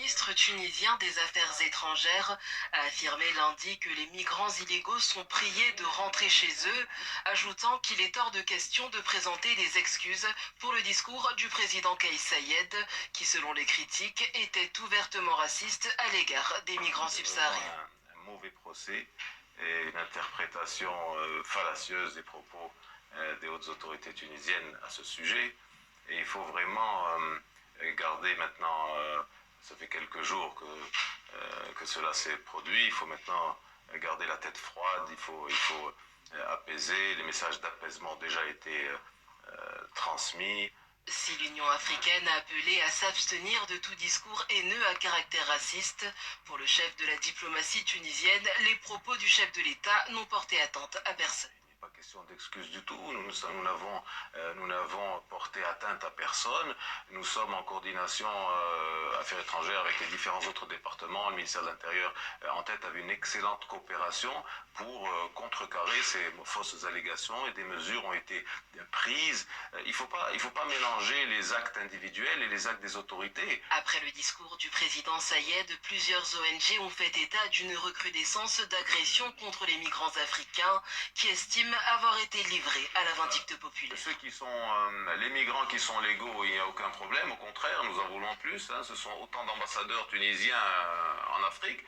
ministre tunisien des Affaires étrangères a affirmé lundi que les migrants illégaux sont priés de rentrer chez eux, ajoutant qu'il est hors de question de présenter des excuses pour le discours du président Kais Saied, qui selon les critiques était ouvertement raciste à l'égard des migrants subsahariens. Un mauvais procès et une interprétation fallacieuse des propos des hautes autorités tunisiennes à ce sujet. Et il faut vraiment garder maintenant, ça fait quelques jours que cela s'est produit, il faut maintenant garder la tête froide, il faut apaiser, les messages d'apaisement ont déjà été transmis. Si l'Union africaine a appelé à s'abstenir de tout discours haineux à caractère raciste, pour le chef de la diplomatie tunisienne, les propos du chef de l'État n'ont porté atteinte à personne. Pas question d'excuse du tout, nous n'avons porté atteinte à personne, nous sommes en coordination affaires étrangères avec les différents autres départements, le ministère de l'Intérieur en tête avait une excellente coopération pour contrecarrer ces fausses allégations et des mesures ont été prises. Il faut pas mélanger les actes individuels et les actes des autorités. Après le discours du président Saied, plusieurs ONG ont fait état d'une recrudescence d'agressions contre les migrants africains qui estiment avoir été livrés à la vindicte populaire. Ceux qui sont les migrants qui sont légaux, il n'y a aucun problème, au contraire, nous en voulons plus, hein, ce sont autant d'ambassadeurs tunisiens en Afrique,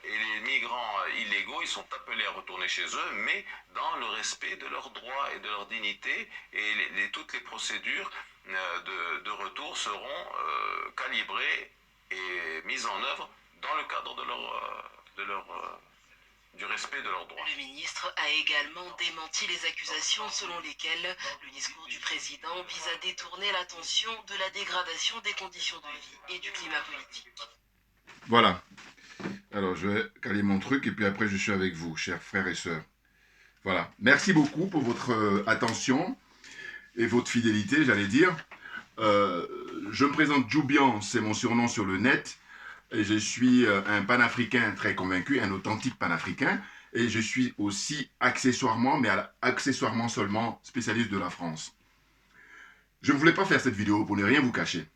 et les migrants illégaux, ils sont appelés à retourner chez eux, mais dans le respect de leurs droits et de leur dignité, et toutes les procédures de retour seront calibrées et mises en œuvre dans le cadre du respect de leurs droits. Le ministre a également démenti les accusations selon lesquelles le discours du président vise à détourner l'attention de la dégradation des conditions de vie et du climat politique. Voilà. Alors, je vais caler mon truc et puis après, je suis avec vous, chers frères et sœurs. Voilà. Merci beaucoup pour votre attention et votre fidélité, j'allais dire. Je me présente Djoubian, c'est mon surnom sur le net. Et je suis un panafricain très convaincu, un authentique panafricain. Et je suis aussi accessoirement, mais accessoirement seulement, spécialiste de la France. Je ne voulais pas faire cette vidéo pour ne rien vous cacher.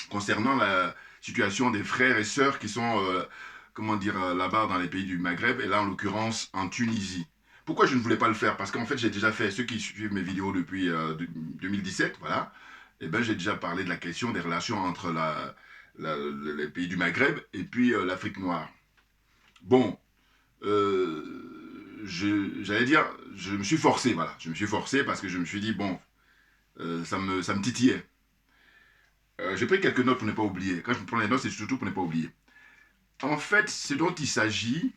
Concernant la situation des frères et sœurs qui sont, comment dire, là-bas dans les pays du Maghreb, et là en l'occurrence en Tunisie. Pourquoi je ne voulais pas le faire? Parce qu'en fait j'ai déjà fait, ceux qui suivent mes vidéos depuis 2017, voilà, et ben j'ai déjà parlé de la question des relations entre les pays du Maghreb et puis l'Afrique noire. Bon, j'allais dire, je me suis forcé, voilà. Je me suis forcé parce que je me suis dit, bon, ça me titillait. J'ai pris quelques notes pour ne pas oublier. Quand je prends les notes, c'est surtout pour ne pas oublier. En fait, ce dont il s'agit,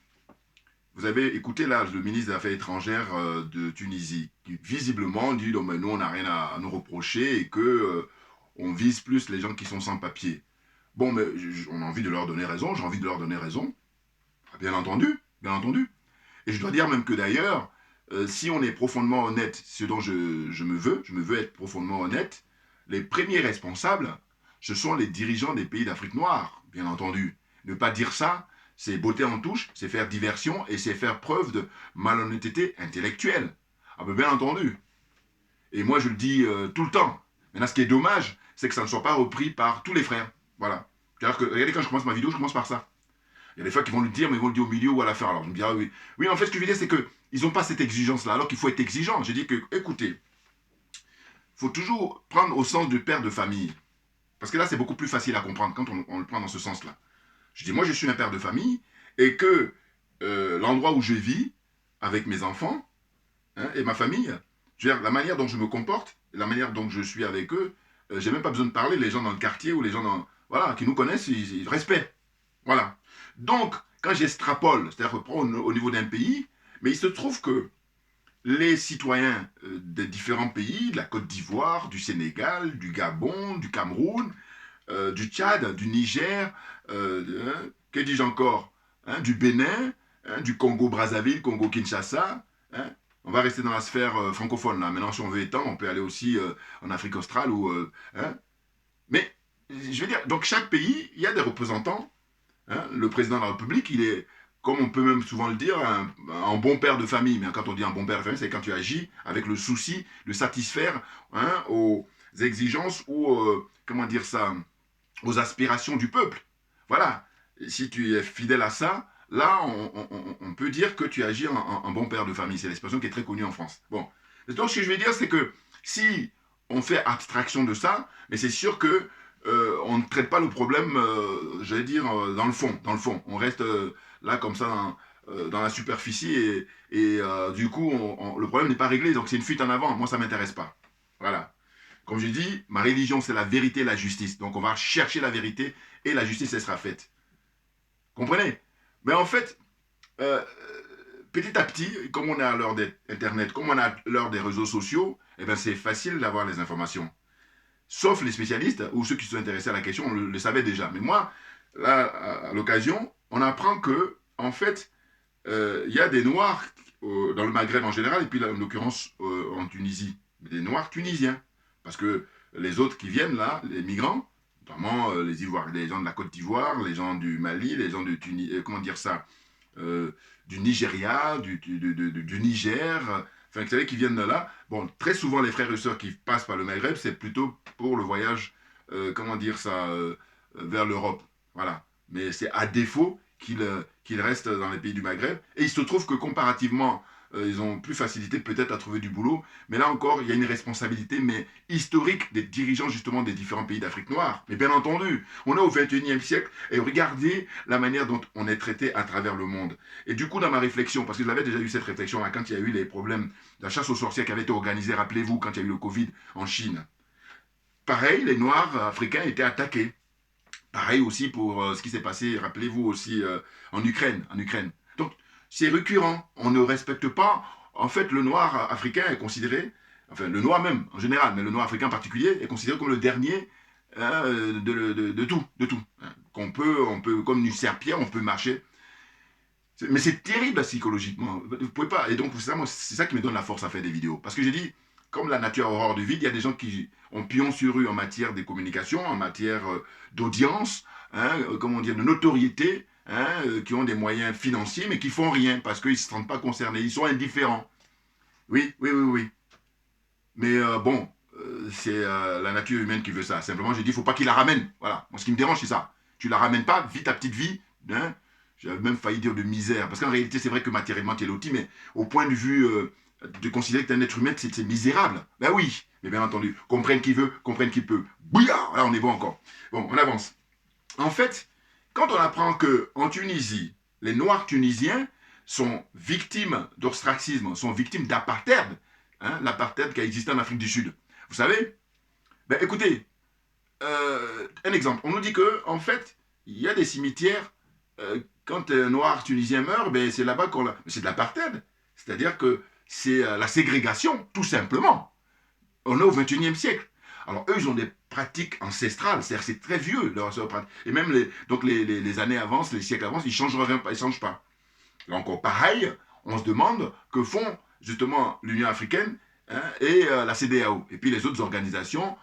vous avez écouté là le ministre des Affaires étrangères de Tunisie, qui visiblement dit, non, mais nous, on n'a rien à nous reprocher et que on vise plus les gens qui sont sans papier. Bon, mais on a envie de leur donner raison, j'ai envie de leur donner raison. Bien entendu, bien entendu. Et je dois dire même que d'ailleurs, si on est profondément honnête, ce dont je me veux être profondément honnête, les premiers responsables, ce sont les dirigeants des pays d'Afrique noire, bien entendu. Ne pas dire ça, c'est botter en touche, c'est faire diversion et c'est faire preuve de malhonnêteté intellectuelle. Ah ben bien entendu. Et moi je le dis tout le temps. Maintenant ce qui est dommage, c'est que ça ne soit pas repris par tous les frères. Voilà. C'est-à-dire que, regardez, quand je commence ma vidéo, je commence par ça. Il y a des fois qui vont le dire, mais ils vont le dire au milieu ou à la fin. Alors, je me dirais, oui. Oui, en fait, ce que je veux dire, c'est qu'ils n'ont pas cette exigence-là, alors qu'il faut être exigeant. J'ai dit que, écoutez, il faut toujours prendre au sens du père de famille. Parce que là, c'est beaucoup plus facile à comprendre quand on le prend dans ce sens-là. Je dis, moi, je suis un père de famille, et que l'endroit où je vis, avec mes enfants, hein, et ma famille, je veux dire, la manière dont je me comporte, la manière dont je suis avec eux, j'ai même pas besoin de parler, les gens dans le quartier ou les gens voilà, qui nous connaissent, ils respectent. Voilà. Donc, quand j'extrapole, c'est-à-dire au niveau d'un pays, mais il se trouve que les citoyens des différents pays, de la Côte d'Ivoire, du Sénégal, du Gabon, du Cameroun, du Tchad, du Niger, que dis-je encore, hein, du Bénin, hein, du Congo-Brazzaville, Congo-Kinshasa, hein, on va rester dans la sphère francophone, là. Maintenant, si on veut étendre, on peut aller aussi en Afrique australe. Hein. Mais, je veux dire, donc chaque pays, il y a des représentants. Hein. Le président de la République, il est, comme on peut même souvent le dire, un bon père de famille. Mais quand on dit un bon père de famille, c'est quand tu agis avec le souci de satisfaire hein, aux exigences ou, comment dire ça, aux aspirations du peuple. Voilà. Et si tu es fidèle à ça, là, on peut dire que tu agis en bon père de famille. C'est l'expression qui est très connue en France. Bon. Donc, ce que je veux dire, c'est que si on fait abstraction de ça, mais c'est sûr que on ne traite pas le problème, j'allais dire, dans le fond. Dans le fond. On reste là, comme ça, dans la superficie, et du coup, le problème n'est pas réglé. Donc, c'est une fuite en avant. Moi, ça ne m'intéresse pas. Voilà. Comme je dis, ma religion, c'est la vérité et la justice. Donc, on va chercher la vérité et la justice, elle sera faite. Comprenez? Mais en fait, euh, petit à petit, comme on est à l'heure d'Internet, comme on est à l'heure des réseaux sociaux, eh ben c'est facile d'avoir les informations. Sauf les spécialistes ou ceux qui sont intéressés à la question, on le savait déjà. Mais moi, là, à l'occasion, on apprend que, en fait, il y a des Noirs dans le Maghreb en général, et puis là, en l'occurrence en Tunisie, des Noirs tunisiens. Parce que les autres qui viennent là, les migrants, notamment les Ivoiriens, les gens de la Côte d'Ivoire, les gens du Mali, les gens de comment dire ça, du Nigeria, du Niger, enfin, vous savez, qui viennent de là. Bon, très souvent, les frères et sœurs qui passent par le Maghreb, c'est plutôt pour le voyage, comment dire ça, vers l'Europe. Voilà. Mais c'est à défaut qu'ils restent dans les pays du Maghreb. Et il se trouve que comparativement, ils ont plus facilité peut-être à trouver du boulot. Mais là encore, il y a une responsabilité, mais historique, des dirigeants justement des différents pays d'Afrique noire. Mais bien entendu, on est au XXIe siècle et regardez la manière dont on est traité à travers le monde. Et du coup, dans ma réflexion, parce que j'avais déjà eu cette réflexion là, quand il y a eu les problèmes de la chasse aux sorcières qui avait été organisée, rappelez-vous, quand il y a eu le Covid en Chine. Pareil, les Noirs africains étaient attaqués. Pareil aussi pour ce qui s'est passé, rappelez-vous aussi, en Ukraine. Donc, c'est récurrent. On ne respecte pas. En fait, le noir africain est considéré, enfin, le noir même, en général, mais le noir africain en particulier, est considéré comme le dernier de tout. Hein. On peut, comme une serpillère, on peut marcher. Mais c'est terrible psychologiquement. Vous pouvez pas. Et donc, c'est ça qui me donne la force à faire des vidéos. Parce que j'ai dit, comme la nature a horreur du vide, il y a des gens qui ont pion sur rue en matière de communication, en matière d'audience, hein, comment dire, de notoriété, hein, qui ont des moyens financiers, mais qui font rien parce qu'ils ne se sentent pas concernés. Ils sont indifférents. Oui. Mais bon, c'est la nature humaine qui veut ça. Simplement, j'ai dit, il ne faut pas qu'il la ramène. Voilà. Moi, ce qui me dérange, c'est ça. Tu la ramènes pas, vis ta petite vie, hein. J'avais même failli dire de misère. Parce qu'en réalité, c'est vrai que matériellement, tu es loti, mais au point de vue de considérer que tu es un être humain, c'est misérable. Ben oui, mais bien entendu. Comprenne qui veut, comprenne qui peut. Bouillard. Là, on est bon encore. Bon, on avance. En fait, quand on apprend qu'en Tunisie, les Noirs tunisiens sont victimes d'ostracisme, sont victimes d'apartheid, hein, l'apartheid qui a existé en Afrique du Sud. Vous savez, ben écoutez, un exemple. On nous dit que, en fait, il y a des cimetières, quand un noir tunisien meurt, ben c'est là-bas qu'on l'a. C'est de l'apartheid. C'est-à-dire que c'est la ségrégation, tout simplement. On est au XXIe siècle. Alors, eux, ils ont des pratiques ancestrales, c'est-à-dire c'est très vieux, leur pratique. Et même les années avancent, les siècles avancent, ils ne changent pas. Là encore, pareil, on se demande que font justement l'Union africaine, hein, et la CEDEAO, et puis les autres organisations,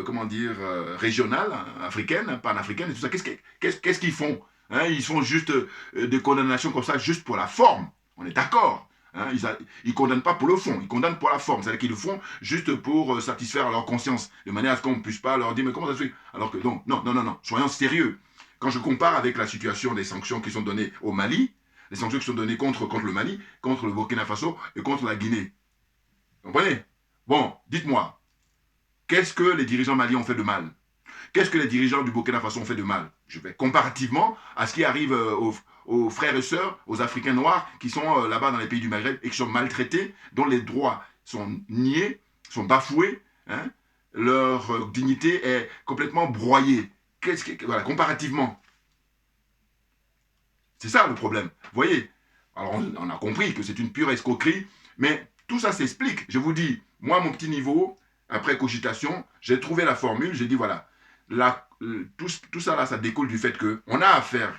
comment dire, régionales, africaines, panafricaines, et tout ça. Qu'est-ce qu'ils font, hein? Ils font juste des condamnations comme ça, juste pour la forme. On est d'accord. Hein? Ils ne condamnent pas pour le fond, ils condamnent pour la forme. C'est-à-dire qu'ils le font juste pour satisfaire leur conscience, de manière à ce qu'on ne puisse pas leur dire, mais comment ça se fait? Alors que donc, non, soyons sérieux. Quand je compare avec la situation des sanctions qui sont données au Mali, les sanctions qui sont données contre le Mali, contre le Burkina Faso et contre la Guinée. Vous comprenez? Bon, dites-moi, qu'est-ce que les dirigeants maliens ont fait de mal? Qu'est-ce que les dirigeants du Burkina Faso ont fait de mal? Je vais comparativement à ce qui arrive aux frères et sœurs, aux Africains noirs qui sont là-bas dans les pays du Maghreb et qui sont maltraités, dont les droits sont niés, sont bafoués, hein? Leur dignité est complètement broyée. Voilà, comparativement. C'est ça le problème. Vous voyez? Alors on a compris que c'est une pure escroquerie, mais tout ça s'explique. Je vous dis, moi, mon petit niveau, après cogitation, j'ai trouvé la formule, j'ai dit voilà, tout ça là, ça découle du fait qu'on a affaire,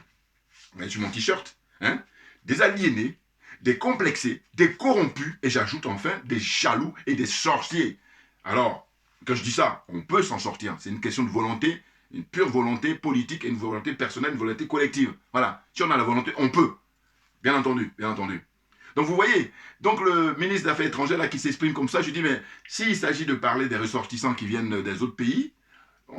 vous voyez sur mon t-shirt, hein, des aliénés, des complexés, des corrompus, et j'ajoute enfin des jaloux et des sorciers. Alors, quand je dis ça, on peut s'en sortir. C'est une question de volonté, une pure volonté politique et une volonté personnelle, une volonté collective. Voilà. Si on a la volonté, on peut. Bien entendu, bien entendu. Donc vous voyez, donc le ministre des Affaires étrangères là qui s'exprime comme ça, je dis mais s'il s'agit de parler des ressortissants qui viennent des autres pays,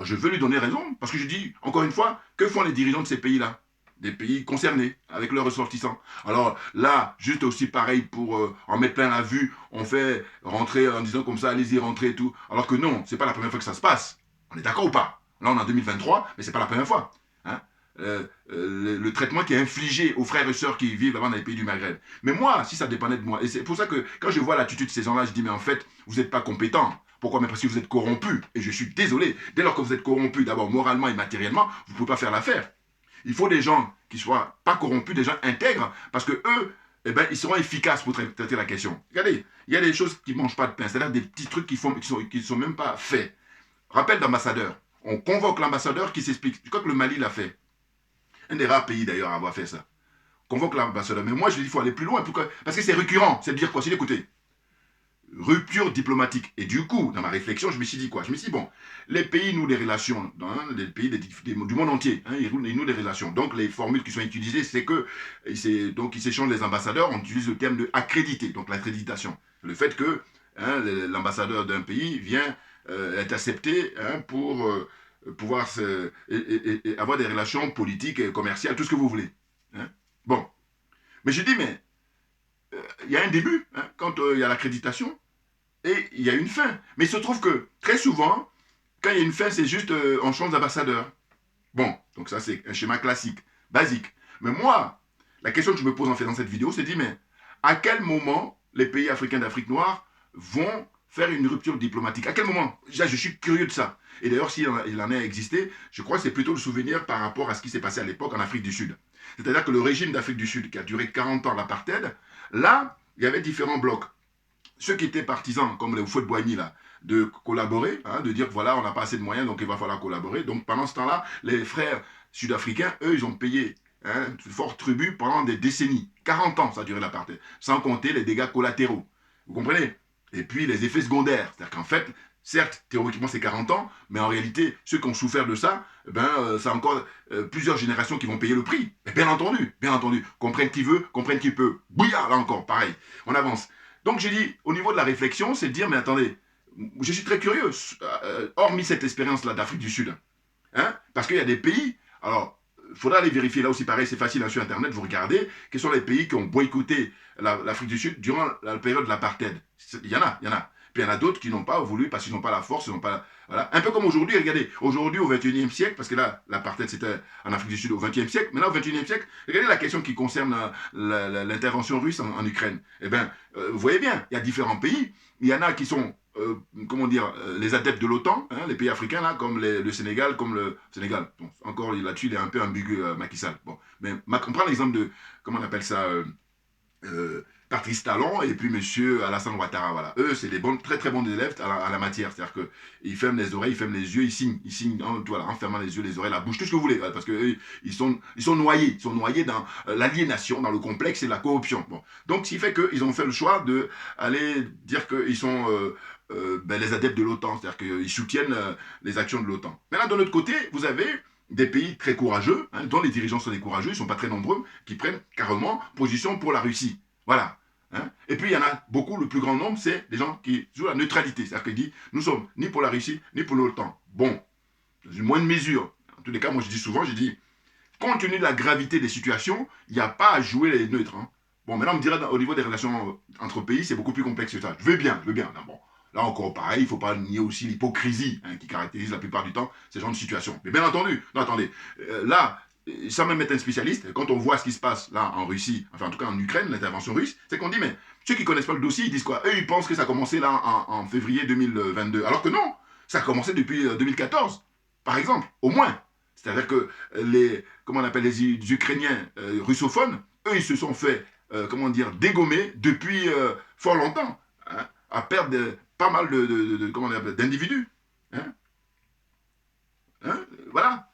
Je veux lui donner raison, parce que je dis, encore une fois, que font les dirigeants de ces pays-là? Des pays concernés, avec leurs ressortissants. Alors là, juste aussi pareil pour en mettre plein la vue, on fait rentrer en disant comme ça, allez-y, rentrez et tout. Alors que non, c'est pas la première fois que ça se passe. On est d'accord ou pas? Là, on est en 2023, mais c'est pas la première fois. Hein? Le traitement qui est infligé aux frères et sœurs qui vivent là-bas dans les pays du Maghreb. Mais moi, si ça dépendait de moi, et c'est pour ça que quand je vois l'attitude de ces gens-là, je dis, mais en fait, vous n'êtes pas compétents. Pourquoi? Mais parce que vous êtes corrompus. Et je suis désolé. Dès lors que vous êtes corrompus, d'abord moralement et matériellement, vous ne pouvez pas faire l'affaire. Il faut des gens qui ne soient pas corrompus, des gens intègres, parce que eux, eh ben, ils seront efficaces pour traiter la question. Regardez, il y a des choses qui ne mangent pas de pain, c'est-à-dire des petits trucs qui ne sont même pas faits. Rappel d'ambassadeur. On convoque l'ambassadeur qui s'explique. Je crois que le Mali l'a fait. Un des rares pays d'ailleurs à avoir fait ça. Convoque l'ambassadeur. Mais moi, je dis qu'il faut aller plus loin. Parce que c'est récurrent. C'est de dire quoi? C'est d'écouter. Rupture diplomatique. Et du coup, dans ma réflexion, je me suis dit quoi? Je me suis dit, bon, les pays nouent des relations, les pays du monde entier, ils nouent des relations. Donc, les formules qui sont utilisées, c'est que, donc, ils s'échangent les ambassadeurs, on utilise le terme de accrédité, donc l'accréditation. Le fait que l'ambassadeur d'un pays vient être accepté pour pouvoir avoir des relations politiques, et commerciales, tout ce que vous voulez. Bon. Mais je dis, mais il y a un début, quand il y a l'accréditation, et il y a une fin. Mais il se trouve que, très souvent, quand il y a une fin, c'est juste on change d'ambassadeur. Bon, donc ça c'est un schéma classique, basique. Mais moi, la question que je me pose en faisant cette vidéo, c'est de dire, mais à quel moment les pays africains d'Afrique noire vont faire une rupture diplomatique? À quel moment? Déjà, je suis curieux de ça. Et d'ailleurs, s'il en a existé, je crois que c'est plutôt le souvenir par rapport à ce qui s'est passé à l'époque en Afrique du Sud. C'est-à-dire que le régime d'Afrique du Sud, qui a duré 40 ans, l'apartheid, là, il y avait différents blocs. Ceux qui étaient partisans, comme les Houphouët-Boigny, là, de collaborer, de dire, voilà, on n'a pas assez de moyens, donc il va falloir collaborer. Donc pendant ce temps-là, les frères sud-africains, eux, ils ont payé fort tribut pendant des décennies. 40 ans, ça a duré l'apartheid. Sans compter les dégâts collatéraux. Vous comprenez? Et puis les effets secondaires. C'est-à-dire qu'en fait, certes, théoriquement, c'est 40 ans, mais en réalité, ceux qui ont souffert de ça, c'est encore plusieurs générations qui vont payer le prix. Et bien entendu, comprenne qui veut, comprenne qui peut. Bouillard, là encore, pareil. On avance. Donc j'ai dit, au niveau de la réflexion, c'est de dire, mais attendez, je suis très curieux, hormis cette expérience-là d'Afrique du Sud, parce qu'il y a des pays, alors, il faudra aller vérifier, là aussi pareil, c'est facile sur Internet, vous regardez, quels sont les pays qui ont boycotté l'Afrique du Sud durant la période de l'apartheid. Il y en a. Puis il y en a d'autres qui n'ont pas voulu parce qu'ils n'ont pas la force, ils n'ont pas... Voilà. Un peu comme aujourd'hui, regardez, aujourd'hui au XXIe siècle, parce que là, l'apartheid c'était en Afrique du Sud au XXe siècle, mais là au XXIe siècle, regardez la question qui concerne l'intervention russe en Ukraine. Eh bien, vous voyez bien, il y a différents pays, il y en a qui sont, comment dire, les adeptes de l'OTAN, les pays africains, là, comme le Sénégal, Sénégal, bon, encore là-dessus, il est un peu ambigu, Macky Sall. Bon, mais on prend l'exemple de, comment on appelle ça, Patrice Talon et puis monsieur Alassane Ouattara, voilà. Eux, c'est des très très bons élèves à la matière, c'est-à-dire qu'ils ferment les oreilles, ils ferment les yeux, ils signent voilà, en fermant les yeux, les oreilles, la bouche, tout ce que vous voulez, parce que ils sont noyés dans l'aliénation, dans le complexe et la corruption. Bon. Donc, ce qui fait qu'ils ont fait le choix d'aller dire qu'ils sont les adeptes de l'OTAN, c'est-à-dire qu'ils soutiennent les actions de l'OTAN. Maintenant, de l'autre côté, vous avez des pays très courageux, dont les dirigeants sont des courageux, ils ne sont pas très nombreux, qui prennent carrément position pour la Russie. Voilà. Et puis il y en a beaucoup, le plus grand nombre, c'est des gens qui jouent la neutralité. C'est-à-dire qu'ils disent, nous sommes ni pour la Russie, ni pour l'OTAN. Bon, dans une moindre mesure. En tous les cas, moi je dis souvent, compte tenu de la gravité des situations, il n'y a pas à jouer les neutres. Bon, maintenant on me dirait, au niveau des relations entre pays, c'est beaucoup plus complexe que ça. Je veux bien. Non, bon, là encore pareil, il ne faut pas nier aussi l'hypocrisie qui caractérise la plupart du temps ces genres de situations. Mais bien entendu, non attendez, là, sans même être un spécialiste, quand on voit ce qui se passe là en Russie, enfin en tout cas en Ukraine, l'intervention russe, c'est qu'on dit, mais ceux qui ne connaissent pas le dossier, ils disent quoi? Eux, ils pensent que ça a commencé là en février 2022. Alors que non, ça a commencé depuis 2014, par exemple, au moins. C'est-à-dire que comment on appelle, les Ukrainiens russophones, eux, ils se sont fait, dégommer depuis fort longtemps, à perdre pas mal d'individus. Voilà.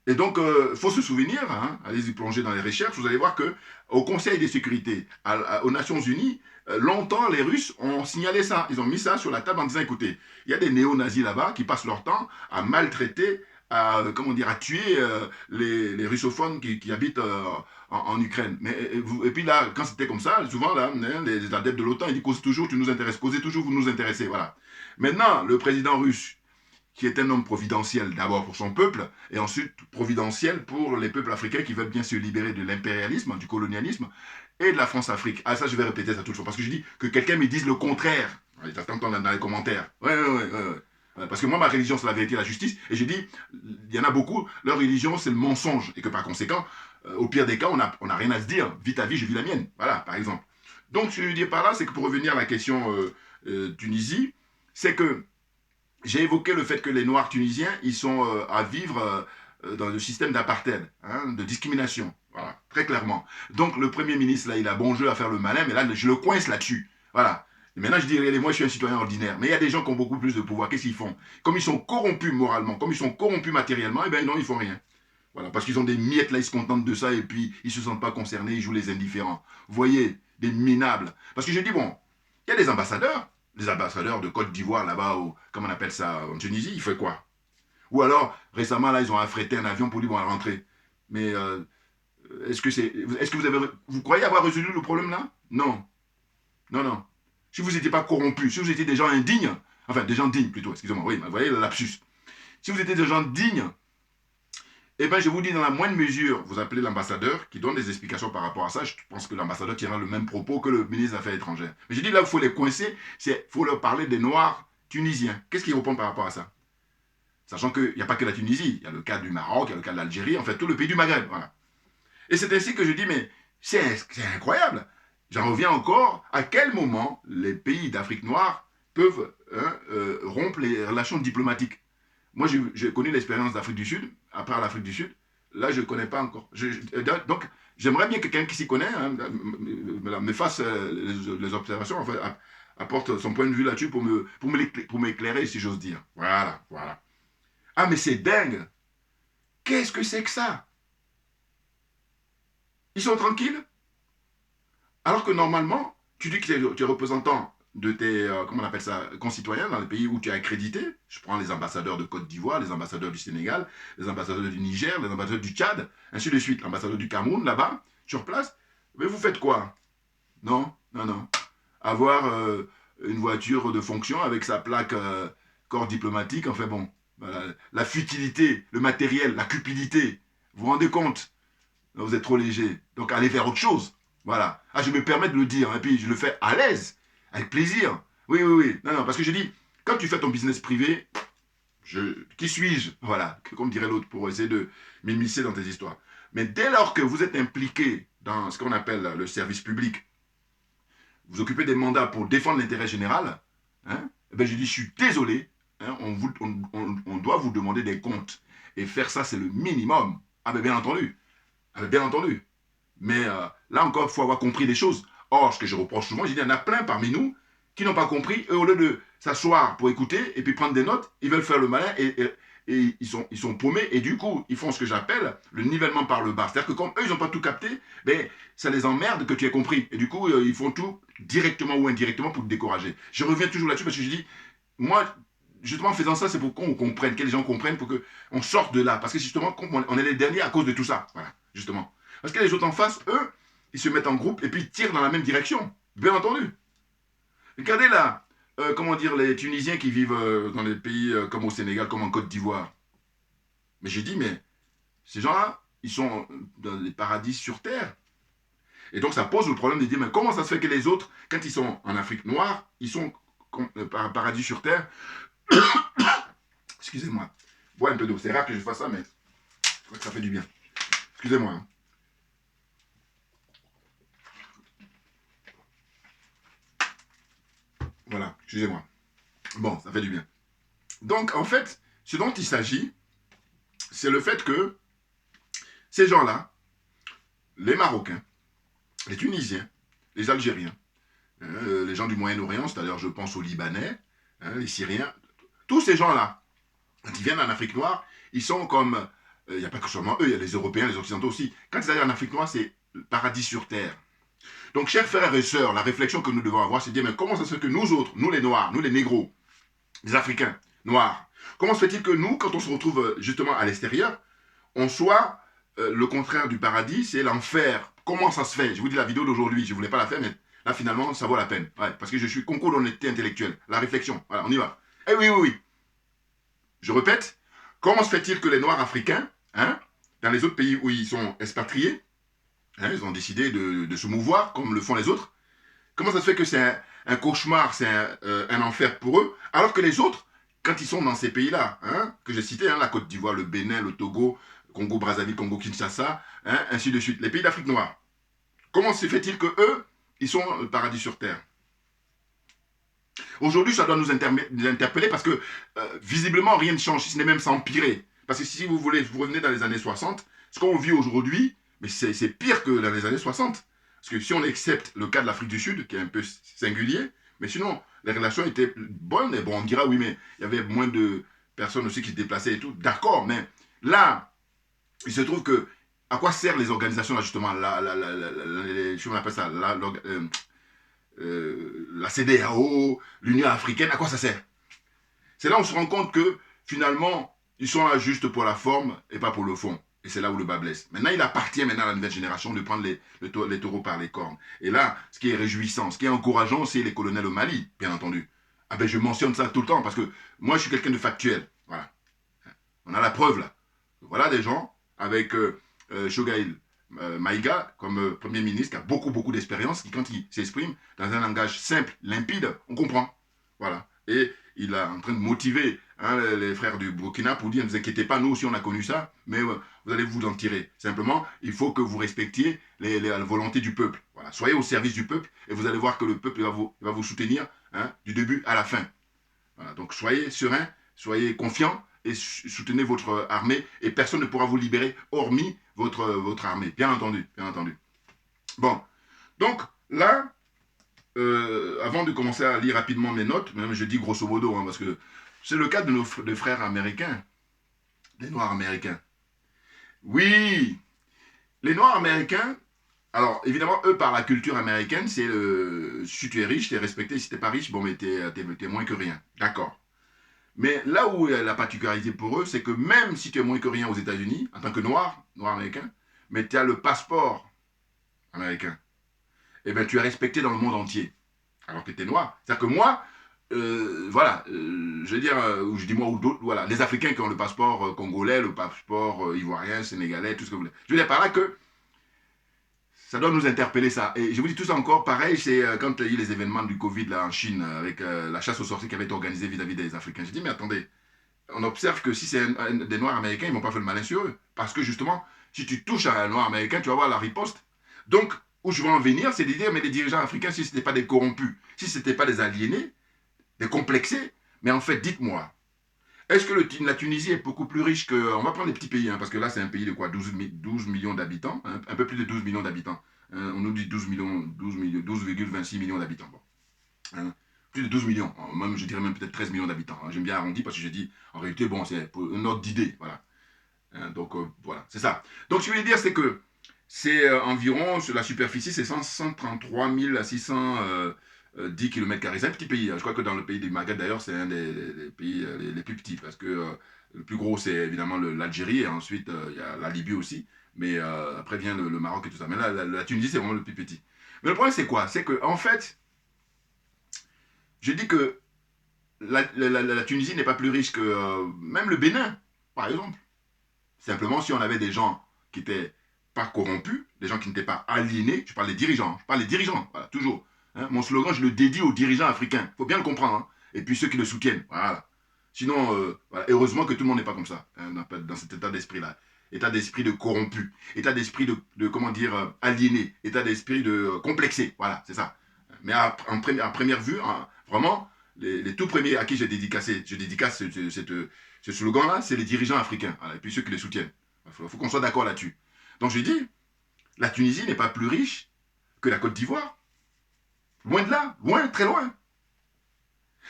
Et donc, il faut se souvenir, allez-y plonger dans les recherches, vous allez voir qu'au Conseil de sécurité, aux Nations Unies, longtemps, les Russes ont signalé ça. Ils ont mis ça sur la table en disant, écoutez, il y a des néo-nazis là-bas qui passent leur temps à maltraiter, à tuer les russophones qui habitent en Ukraine. Et puis là, quand c'était comme ça, souvent, là, les adeptes de l'OTAN, ils disent, cause toujours, tu nous intéresses, causez toujours, vous nous intéressez, voilà. Maintenant, le président russe, qui est un homme providentiel d'abord pour son peuple, et ensuite providentiel pour les peuples africains qui veulent bien se libérer de l'impérialisme, du colonialisme, et de la France-Afrique. Ah ça, je vais répéter ça toujours, parce que je dis que quelqu'un me dise le contraire. J'attends dans les commentaires. Ouais. Parce que moi, ma religion, c'est la vérité et la justice, et je dis, il y en a beaucoup, leur religion, c'est le mensonge, et que par conséquent, au pire des cas, on n'a rien à se dire. Vis ta vie, je vis la mienne. Voilà, par exemple. Donc, ce que je veux dire par là, c'est que pour revenir à la question Tunisie, c'est que j'ai évoqué le fait que les Noirs tunisiens, ils sont à vivre dans le système d'apartheid, hein, de discrimination. Voilà, très clairement. Donc, le Premier ministre, là, il a bon jeu à faire le malin, mais là, je le coince là-dessus. Voilà. Et maintenant, je dis, regardez, moi, je suis un citoyen ordinaire. Mais il y a des gens qui ont beaucoup plus de pouvoir. Qu'est-ce qu'ils font? Comme ils sont corrompus moralement, comme ils sont corrompus matériellement, eh bien, non, ils font rien. Voilà, parce qu'ils ont des miettes là, ils se contentent de ça et puis ils ne se sentent pas concernés, ils jouent les indifférents. Vous voyez, des minables. Parce que je dis, bon, il y a des ambassadeurs de Côte d'Ivoire là-bas, comment on appelle ça, en Tunisie, ils font quoi? Ou alors, récemment, là, ils ont affrété un avion pour dire, bon, à rentrer. Mais est-ce que vous croyez avoir résolu le problème là? Non. Non. Si vous n'étiez pas corrompus, si vous étiez des gens indignes, enfin, des gens dignes plutôt, excusez-moi, oui, vous voyez le lapsus. Si vous étiez des gens dignes, eh bien, je vous dis, dans la moindre mesure, vous appelez l'ambassadeur qui donne des explications par rapport à ça. Je pense que l'ambassadeur tiendra le même propos que le ministre des Affaires étrangères. Mais je dis là, il faut les coincer, il faut leur parler des Noirs tunisiens. Qu'est-ce qu'ils répondent par rapport à ça? Sachant qu'il n'y a pas que la Tunisie, il y a le cas du Maroc, il y a le cas de l'Algérie, en fait, tout le pays du Maghreb. Voilà. Et c'est ainsi que je dis, mais c'est incroyable. J'en reviens encore, à quel moment les pays d'Afrique noire peuvent rompre les relations diplomatiques? Moi, j'ai connu l'expérience d'Afrique du Sud, à part l'Afrique du Sud. Là, je ne connais pas encore. Donc, j'aimerais bien que quelqu'un qui s'y connaît me fasse les observations, en fait, apporte son point de vue là-dessus pour m'éclairer, si j'ose dire. Voilà. Ah, mais c'est dingue. Qu'est-ce que c'est que ça? Ils sont tranquilles? Alors que normalement, tu dis que tu es représentant de tes, comment on appelle ça, concitoyens dans les pays où tu es accrédité. Je prends les ambassadeurs de Côte d'Ivoire, les ambassadeurs du Sénégal, les ambassadeurs du Niger, les ambassadeurs du Tchad, ainsi de suite, l'ambassadeur du Cameroun, là-bas, sur place. Mais vous faites quoi? Non. Avoir une voiture de fonction avec sa plaque corps diplomatique, enfin bon, voilà, la futilité, le matériel, la cupidité, vous vous rendez compte? Vous êtes trop léger. Donc allez faire autre chose. Voilà. Ah, je me permets de le dire, et puis je le fais à l'aise, avec plaisir. Oui. Non, parce que je dis, quand tu fais ton business privé, qui suis-je? Voilà, comme dirait l'autre, pour essayer de m'immiscer dans tes histoires. Mais dès lors que vous êtes impliqué dans ce qu'on appelle le service public, vous occupez des mandats pour défendre l'intérêt général, hein, ben je dis, je suis désolé, hein, on doit vous demander des comptes. Et faire ça, c'est le minimum. Ah ben bien entendu. Mais là encore, il faut avoir compris des choses. Or, ce que je reproche souvent, il y en a plein parmi nous qui n'ont pas compris. Et au lieu de s'asseoir pour écouter et puis prendre des notes, ils veulent faire le malin et ils sont paumés. Et du coup, ils font ce que j'appelle le nivellement par le bas. C'est-à-dire que comme eux, ils n'ont pas tout capté, ben, ça les emmerde que tu aies compris. Et du coup, ils font tout directement ou indirectement pour te décourager. Je reviens toujours là-dessus parce que je dis, moi, justement, en faisant ça, c'est pour qu'on comprenne, que les gens comprennent, pour qu'on sorte de là. Parce que justement, on est les derniers à cause de tout ça. Voilà, justement. Parce que les autres en face, eux, ils se mettent en groupe et puis ils tirent dans la même direction. Bien entendu. Regardez là, comment dire, les Tunisiens qui vivent dans les pays comme au Sénégal, comme en Côte d'Ivoire. Mais j'ai dit, mais ces gens-là, ils sont dans les paradis sur Terre. Et donc ça pose le problème de dire, mais comment ça se fait que les autres, quand ils sont en Afrique noire, ils sont paradis sur Terre? Excusez-moi. Bois un peu d'eau. C'est rare que je fasse ça, mais je crois que ça fait du bien. Excusez-moi. Hein. Voilà, excusez-moi. Bon, ça fait du bien. Donc, en fait, ce dont il s'agit, c'est le fait que ces gens-là, les Marocains, les Tunisiens, les Algériens, les gens du Moyen-Orient, c'est-à-dire je pense aux Libanais, les Syriens, tous ces gens-là, quand ils viennent en Afrique noire, ils sont comme, il n'y a pas que seulement eux, il y a les Européens, les Occidentaux aussi. Quand ils arrivent en Afrique noire, c'est le paradis sur Terre. Donc, chers frères et sœurs, la réflexion que nous devons avoir, c'est de dire, mais comment ça se fait que nous autres, nous les Noirs, nous les Négros, les Africains noirs, comment se fait-il que nous, quand on se retrouve justement à l'extérieur, on soit le contraire du paradis, c'est l'enfer? Comment ça se fait? Je vous dis la vidéo d'aujourd'hui, je ne voulais pas la faire, mais là, finalement, ça vaut la peine. Ouais, parce que je suis concours d'honnêteté intellectuelle. La réflexion, voilà, on y va. Eh oui. Je répète, comment se fait-il que les Noirs africains, hein, dans les autres pays où ils sont expatriés, hein, ils ont décidé de se mouvoir comme le font les autres, comment ça se fait que c'est un cauchemar, c'est un enfer pour eux, alors que les autres, quand ils sont dans ces pays-là, hein, que j'ai cités, hein, la Côte d'Ivoire, le Bénin, le Togo, Congo-Brazzaville, Congo-Kinshasa, hein, ainsi de suite, les pays d'Afrique noire, comment se fait-il que eux, ils sont le paradis sur terre? Aujourd'hui, ça doit nous interpeller parce que visiblement, rien ne change, si ce n'est même s'empirer. Parce que si vous voulez, vous revenez dans les années 60, ce qu'on vit aujourd'hui, mais c'est pire que dans les années 60. Parce que si on accepte le cas de l'Afrique du Sud, qui est un peu singulier, mais sinon, les relations étaient bonnes, et bon, on dira, oui, mais il y avait moins de personnes aussi qui se déplaçaient et tout. D'accord, mais là, il se trouve que, à quoi servent les organisations, là, justement, on appelle ça, la CEDEAO, l'Union africaine, à quoi ça sert? C'est là où on se rend compte que, finalement, ils sont là juste pour la forme et pas pour le fond. Et c'est là où le bas blesse. Maintenant, il appartient maintenant à la nouvelle génération de prendre les taureaux par les cornes. Et là, ce qui est réjouissant, ce qui est encourageant, c'est les colonels au Mali, bien entendu. Ah ben, je mentionne ça tout le temps parce que moi, je suis quelqu'un de factuel. Voilà. On a la preuve, là. Voilà des gens avec Chogaïl Maïga comme Premier ministre qui a beaucoup d'expérience, qui quand il s'exprime dans un langage simple, limpide, on comprend. Voilà. Et il est en train de motiver hein, les frères du Burkina pour dire ne vous inquiétez pas, nous aussi on a connu ça, mais vous allez vous en tirer. Simplement, il faut que vous respectiez la volonté du peuple. Voilà. Soyez au service du peuple et vous allez voir que le peuple va vous soutenir hein, du début à la fin. Voilà. Donc soyez serein, soyez confiants et soutenez votre armée et personne ne pourra vous libérer hormis votre armée, bien entendu, bien entendu. Bon, donc là, avant de commencer à lire rapidement mes notes, même je dis grosso modo, hein, parce que c'est le cas de nos frères américains, des Noirs américains. Oui, les Noirs américains, alors évidemment, eux, par la culture américaine, c'est si tu es riche, tu es respecté, si tu n'es pas riche, bon, mais tu es moins que rien. D'accord. Mais là où la particularité pour eux, c'est que même si tu es moins que rien aux États-Unis, en tant que noir américain, mais tu as le passeport américain, et bien tu es respecté dans le monde entier, alors que tu es noir. C'est-à-dire que moi, voilà, je veux dire, ou je dis moi ou d'autres, voilà, les Africains qui ont le passeport congolais, le passeport ivoirien, sénégalais, tout ce que vous voulez. Je veux dire par là que ça doit nous interpeller ça. Et je vous dis tout ça encore, pareil, c'est quand il y a eu les événements du Covid là, en Chine, avec la chasse aux sorciers qui avait été organisée vis-à-vis des Africains. J'ai dit, mais attendez, on observe que si c'est des Noirs américains, ils ne vont pas faire le malin sur eux. Parce que justement, si tu touches à un Noir américain, tu vas voir la riposte. Donc, où je veux en venir, c'est de dire, mais les dirigeants africains, si ce n'étaient pas des corrompus, si ce n'étaient pas des aliénés, des complexés, mais en fait, dites-moi, est-ce que la Tunisie est beaucoup plus riche que... On va prendre les petits pays, hein, parce que là, c'est un pays de quoi 12 millions d'habitants, hein, un peu plus de 12 millions d'habitants. On nous dit 12,26 millions d'habitants. Bon. Hein, plus de 12 millions, même, je dirais même peut-être 13 millions d'habitants. Hein. J'aime bien arrondir parce que je dis, en réalité, bon, c'est pour une ordre d'idée. Voilà. Hein, donc, voilà, c'est ça. Donc, ce que je veux dire, c'est que c'est environ, sur la superficie, c'est 133 610 km². C'est un petit pays. Hein. Je crois que dans le pays du Maghreb, d'ailleurs, c'est un des pays les plus petits. Parce que le plus gros, c'est évidemment l'Algérie. Et ensuite, il y a la Libye aussi. Mais après vient le Maroc et tout ça. Mais là, la Tunisie, c'est vraiment le plus petit. Mais le problème, c'est quoi? C'est que, en fait, je dis que la Tunisie n'est pas plus riche que même le Bénin, par exemple. Simplement, si on avait des gens qui n'étaient pas corrompus, des gens qui n'étaient pas aliénés, je parle des dirigeants, voilà, toujours. Hein, mon slogan, je le dédie aux dirigeants africains. Il faut bien le comprendre. Hein, et puis ceux qui le soutiennent, voilà. Sinon, voilà, heureusement que tout le monde n'est pas comme ça, hein, dans cet état d'esprit-là. État d'esprit de corrompu, état d'esprit de comment dire, aliéné, état d'esprit de complexé, voilà, c'est ça. Mais à première vue, hein, vraiment, les tout premiers à qui je dédicace ce slogan-là, c'est les dirigeants africains, voilà, et puis ceux qui les soutiennent. Il faut qu'on soit d'accord là-dessus. Donc je dis, la Tunisie n'est pas plus riche que la Côte d'Ivoire. Loin de là, loin, très loin.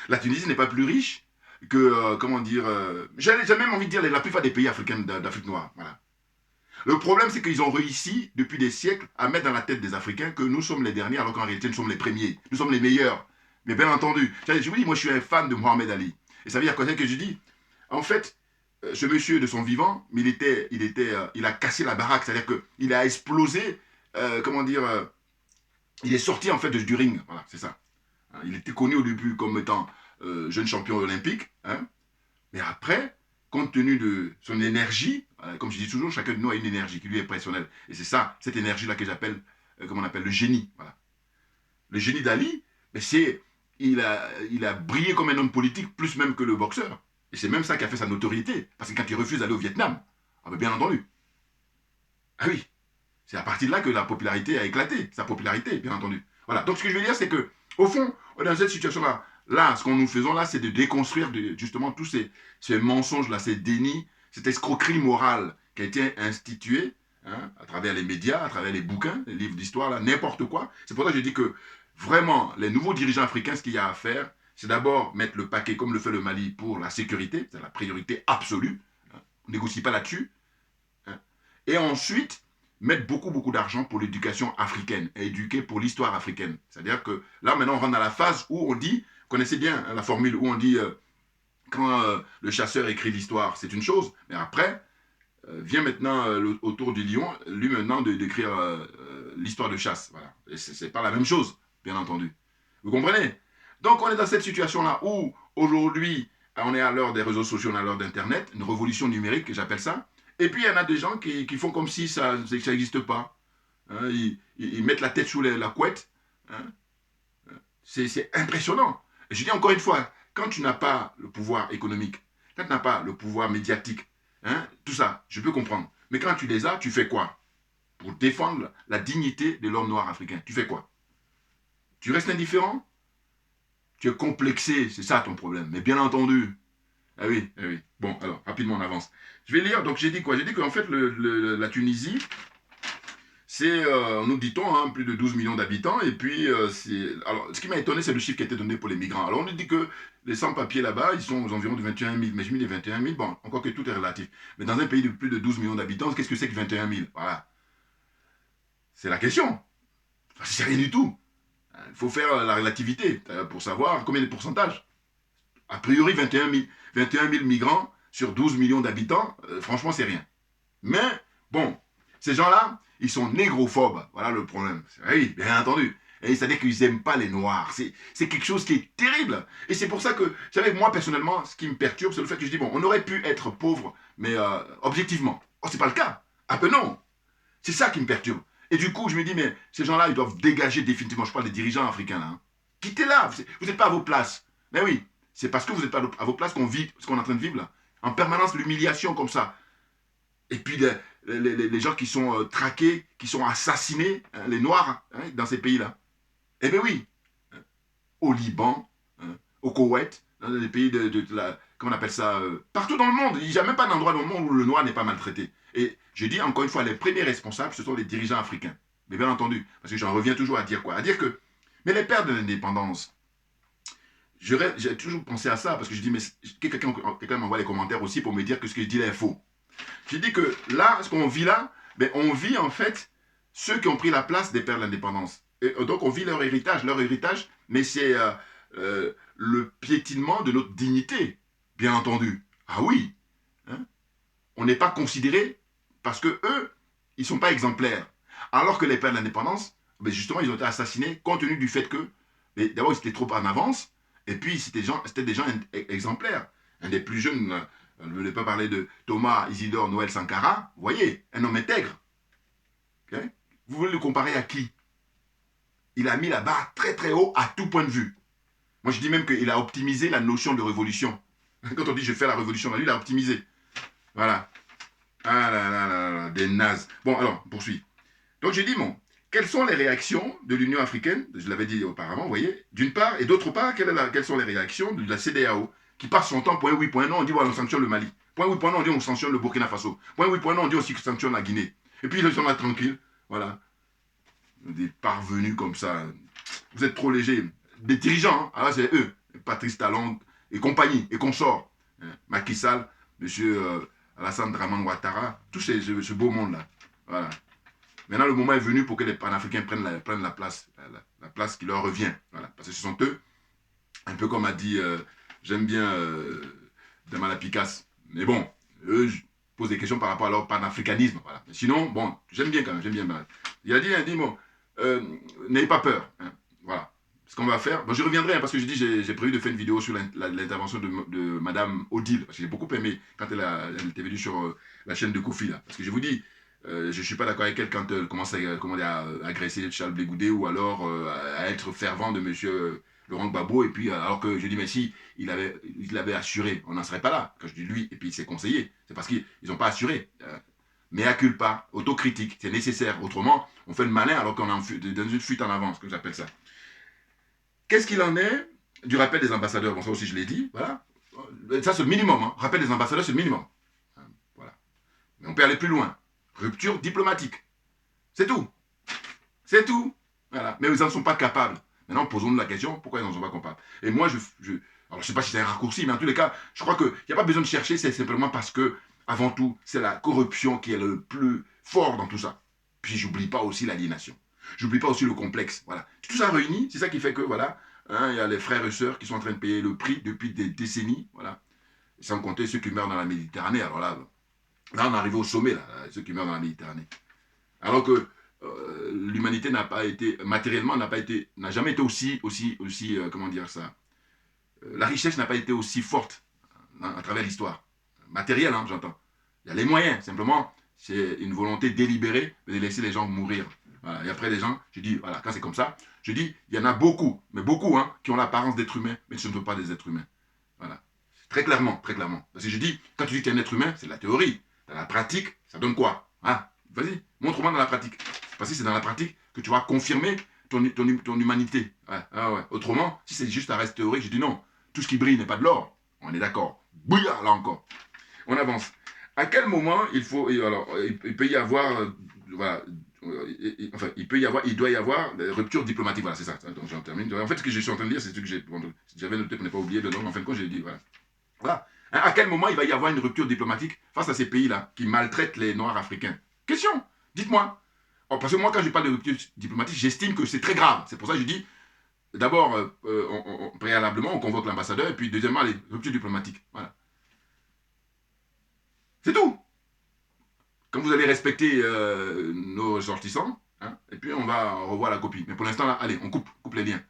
La Tunisie n'est pas plus riche que, comment dire, j'ai même envie de dire la plupart des pays africains d'Afrique noire. Voilà. Le problème, c'est qu'ils ont réussi, depuis des siècles, à mettre dans la tête des Africains que nous sommes les derniers, alors qu'en réalité, nous sommes les premiers. Nous sommes les meilleurs. Mais bien entendu, je vous dis, moi, je suis un fan de Mohamed Ali. Et ça veut dire quoi? C'est que je dis, en fait, ce monsieur, de son vivant, il a cassé la baraque. C'est-à-dire qu'il a explosé, comment dire, il est sorti, en fait, du ring. Voilà, c'est ça. Il était connu au début comme étant jeune champion olympique. Hein, mais après, compte tenu de son énergie, comme je dis toujours, chacun de nous a une énergie qui lui est personnelle. Et c'est ça, cette énergie-là que j'appelle, comment on appelle, le génie. Voilà. Le génie d'Ali, il a brillé comme un homme politique, plus même que le boxeur. Et c'est même ça qui a fait sa notoriété. Parce que quand il refuse d'aller au Vietnam, ah ben bien entendu. Ah oui, c'est à partir de là que la popularité a éclaté. Sa popularité, bien entendu. Voilà. Donc ce que je veux dire, c'est que, au fond, dans cette situation-là, là, ce que nous faisons là, c'est de déconstruire justement tous ces mensonges-là, ces dénis, cette escroquerie morale qui a été instituée à travers les médias, à travers les bouquins, les livres d'histoire, n'importe quoi. C'est pour ça que je dis que vraiment, les nouveaux dirigeants africains, ce qu'il y a à faire, c'est d'abord mettre le paquet, comme le fait le Mali, pour la sécurité, c'est la priorité absolue. On ne négocie pas là-dessus. Et ensuite, mettre beaucoup d'argent pour l'éducation africaine, et éduquer pour l'histoire africaine. C'est-à-dire que là, maintenant, on rentre dans la phase où on dit, vous connaissez bien la formule, où on dit, quand le chasseur écrit l'histoire, c'est une chose, mais après, vient maintenant autour du lion, lui maintenant, d'écrire l'histoire de chasse. Voilà. Et c'est pas la même chose, bien entendu. Vous comprenez? Donc, on est dans cette situation-là où, aujourd'hui, on est à l'heure des réseaux sociaux, on est à l'heure d'Internet, une révolution numérique, que j'appelle ça. Et puis, il y en a des gens qui font comme si ça n'existe pas. Hein, ils mettent la tête sous la couette. Hein. C'est impressionnant. Et je dis encore une fois, quand tu n'as pas le pouvoir économique, quand tu n'as pas le pouvoir médiatique, hein, tout ça, je peux comprendre. Mais quand tu les as, tu fais quoi? Pour défendre la dignité de l'homme noir africain, tu fais quoi? Tu restes indifférent? Tu es complexé, c'est ça ton problème. Mais bien entendu. Ah oui, ah oui. Bon, alors, rapidement, on avance. Je vais lire, donc j'ai dit quoi? J'ai dit qu'en fait, la Tunisie, c'est, nous dit-on, hein, plus de 12 millions d'habitants. Et puis, alors, ce qui m'a étonné, c'est le chiffre qui a été donné pour les migrants. Alors, on nous dit que les sans-papiers là-bas, ils sont aux environs de 21 000. Mais je mets les 21 000, bon, encore que tout est relatif. Mais dans un pays de plus de 12 millions d'habitants, qu'est-ce que c'est que 21 000? Voilà. C'est la question. C'est rien du tout. Il faut faire la relativité pour savoir combien de pourcentage. A priori, 21 000 migrants sur 12 millions d'habitants, franchement, c'est rien. Mais, bon, ces gens-là, ils sont négrophobes. Voilà le problème. Oui, bien entendu. Et c'est-à-dire qu'ils n'aiment pas les Noirs. C'est quelque chose qui est terrible. Et c'est pour ça que, vous savez, moi, personnellement, ce qui me perturbe, c'est le fait que je dis, bon, on aurait pu être pauvre, mais objectivement. Oh, c'est pas le cas. Ah ben non. C'est ça qui me perturbe. Et du coup, je me dis, mais ces gens-là, ils doivent dégager définitivement. Je parle des dirigeants africains, là. Hein. Quittez-la. Vous n'êtes pas à vos places. Mais oui, c'est parce que vous n'êtes pas à vos places qu'on vit ce qu'on est en train de vivre, là. En permanence, l'humiliation comme ça. Et puis, les gens qui sont traqués, qui sont assassinés, hein, les Noirs, hein, dans ces pays-là. Eh bien oui. Au Liban, hein, au Koweït, dans les pays de la... Comment on appelle ça partout dans le monde. Il n'y a même pas d'endroit dans le monde où le Noir n'est pas maltraité. Et je dis encore une fois, les premiers responsables, ce sont les dirigeants africains. Mais bien entendu, parce que j'en reviens toujours à dire quoi? À dire que, mais les pères de l'indépendance, j'ai toujours pensé à ça, parce que je dis, mais quelqu'un m'envoie les commentaires aussi pour me dire que ce que je dis là est faux. Je dis que là, ce qu'on vit là, ben, on vit en fait ceux qui ont pris la place des pères de l'indépendance. Et donc on vit leur héritage, mais c'est le piétinement de notre dignité, bien entendu. Ah oui, hein? On n'est pas considéré parce que eux, ils ne sont pas exemplaires. Alors que les pères de l'indépendance, ben justement, ils ont été assassinés compte tenu du fait que, d'abord, ils étaient trop en avance, et puis c'était des gens exemplaires. Un des plus jeunes, je ne voulais pas parler de Thomas Isidore Noël Sankara, vous voyez, un homme intègre. Okay? Vous voulez le comparer à qui? Il a mis la barre très très haut à tout point de vue. Moi, je dis même qu'il a optimisé la notion de révolution. Quand on dit je fais la révolution, lui, il a optimisé. Voilà. Ah là là là là, des nazes. Bon, alors, on poursuit. Donc, j'ai dit, bon, quelles sont les réactions de l'Union africaine? Je l'avais dit auparavant, vous voyez. D'une part, et d'autre part, quelles sont les réactions de la CEDEAO qui passe son temps, point oui, point non, on dit, voilà, on sanctionne le Mali. Point oui, point non, on dit, on sanctionne le Burkina Faso. Point oui, point non, on dit aussi qu'on sanctionne la Guinée. Et puis, ils sont là tranquilles. Voilà. Des parvenus comme ça. Vous êtes trop légers. Des dirigeants, hein. Alors c'est eux. Patrice Talon et compagnie, et consorts. Macky Sall, monsieur Alassane Dramane Ouattara, tout ce beau monde-là. Voilà. Maintenant, le moment est venu pour que les panafricains prennent la place, la place qui leur revient. Voilà. Parce que ce sont eux, un peu comme a dit, j'aime bien Damala Picasse. Mais bon, eux, je pose des questions par rapport à leur panafricanisme. Voilà. Mais sinon, bon, j'aime bien quand même, j'aime bien. Il a dit bon, n'ayez pas peur. Hein. Voilà. ce qu'on va faire, bon, je reviendrai, hein, parce que je dis, j'ai prévu de faire une vidéo sur l'intervention de Madame Odile, parce que j'ai beaucoup aimé quand elle était venue sur la chaîne de Kofi, là. Parce que je vous dis, je ne suis pas d'accord avec elle quand elle commence à agresser Charles Blé Goudé ou alors à être fervent de monsieur Laurent Gbagbo, et puis alors que je dis, mais si il avait assuré, on n'en serait pas là. Quand je dis lui et puis ses conseillers, c'est parce qu'ils n'ont pas assuré. Mea culpa, autocritique, c'est nécessaire. Autrement, on fait le malin alors qu'on est dans une fuite en avance, que j'appelle ça. Qu'est-ce qu'il en est du rappel des ambassadeurs? Bon, ça aussi, je l'ai dit, voilà. Ça, c'est le minimum. Hein. Rappel des ambassadeurs, c'est le minimum. Voilà. Mais on peut aller plus loin. Rupture diplomatique. C'est tout. C'est tout. Voilà. Mais ils n'en sont pas capables. Maintenant, posons-nous la question, pourquoi ils n'en sont pas capables? Et moi, alors, je ne sais pas si c'est un raccourci, mais en tous les cas, je crois qu'il n'y a pas besoin de chercher, c'est simplement parce que, avant tout, c'est la corruption qui est le plus fort dans tout ça. Puis, j'oublie pas aussi l'aliénation. J'oublie pas aussi le complexe. Voilà. Tout ça réuni, c'est ça qui fait que, voilà, hein, il y a les frères et sœurs qui sont en train de payer le prix depuis des décennies, voilà. Sans compter ceux qui meurent dans la Méditerranée. Alors là, on arrive au sommet, là, ceux qui meurent dans la Méditerranée. Alors que l'humanité n'a pas été, matériellement, n'a jamais été aussi comment dire ça, la richesse n'a pas été aussi forte à travers l'histoire. Matérielle, hein, j'entends. Il y a les moyens, simplement, c'est une volonté délibérée de laisser les gens mourir. Voilà. Et après, les gens, je dis, voilà, quand c'est comme ça, je dis, il y en a beaucoup, mais beaucoup, hein, qui ont l'apparence d'êtres humains, mais ce ne sont pas des êtres humains. Voilà. Très clairement, très clairement. Parce que je dis, quand tu dis que tu es un être humain, c'est de la théorie. Dans la pratique, ça donne quoi? Hein? Vas-y, montre-moi dans la pratique. Parce que c'est dans la pratique que tu vas confirmer ton humanité. Ouais, ouais. Autrement, si c'est juste un reste théorique, je dis non. Tout ce qui brille n'est pas de l'or. On est d'accord. Bouillard, là encore. On avance. À quel moment il faut... Alors, il peut y avoir... voilà, enfin, il doit y avoir des ruptures diplomatiques. Voilà, c'est ça. Donc, j'en termine. En fait, ce que je suis en train de dire, c'est ce que j'avais noté pour ne pas oublier. Donc, en fin de compte, j'ai dit, voilà. Voilà. À quel moment il va y avoir une rupture diplomatique face à ces pays-là qui maltraitent les Noirs africains? Question. Dites-moi. Parce que moi, quand je parle de rupture diplomatique, j'estime que c'est très grave. C'est pour ça que je dis, d'abord, préalablement, on convoque l'ambassadeur, et puis deuxièmement, les ruptures diplomatiques. Voilà. C'est tout. Quand vous allez respecter nos ressortissants, hein, et puis on va revoir la copie. Mais pour l'instant, là, allez, on coupe les liens.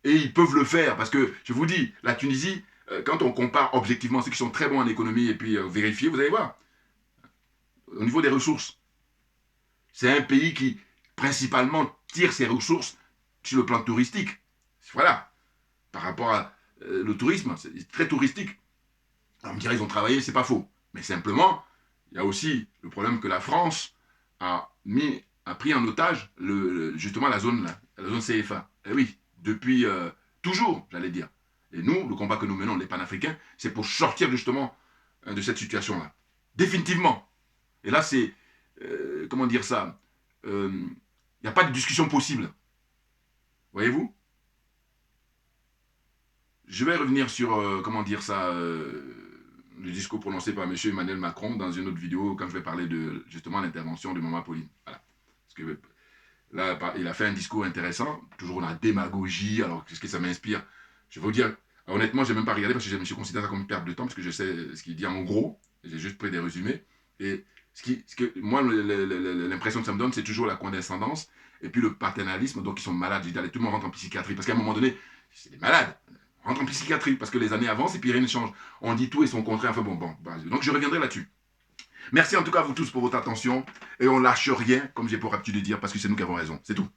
Et ils peuvent le faire, parce que, je vous dis, la Tunisie, quand on compare objectivement ceux qui sont très bons en économie, et puis vérifier, vous allez voir, au niveau des ressources, c'est un pays qui, principalement, tire ses ressources sur le plan touristique. Voilà. Par rapport à le tourisme, c'est très touristique. Alors, on me dirait, ils ont travaillé, c'est pas faux. Mais simplement, il y a aussi le problème que la France a pris en otage justement la zone CFA. Et oui, depuis toujours, j'allais dire. Et nous, le combat que nous menons, les panafricains, c'est pour sortir justement de cette situation-là. Définitivement. Et là, c'est, comment dire ça, il n'y a pas de discussion possible. Voyez-vous? Je vais revenir sur, comment dire ça, le discours prononcé par M. Emmanuel Macron dans une autre vidéo quand je vais parler de justement l'intervention de Maman Pauline. Voilà. Parce que là, il a fait un discours intéressant, toujours la démagogie. Alors, qu'est-ce que ça m'inspire? Je vais vous dire, honnêtement, je n'ai même pas regardé parce que je me suis considéré ça comme une perte de temps parce que je sais ce qu'il dit en gros. J'ai juste pris des résumés. Et moi, l'impression que ça me donne, c'est toujours la condescendance et puis le paternalisme. Donc, ils sont malades. J'ai dit, allez, tout le monde rentre en psychiatrie. Parce qu'à un moment donné, c'est des malades. Rentre en psychiatrie parce que les années avancent et puis rien ne change. On dit tout et son contraire. Enfin bon. Donc je reviendrai là-dessus. Merci en tout cas à vous tous pour votre attention. Et on lâche rien, comme j'ai pour habitude de dire, parce que c'est nous qui avons raison. C'est tout.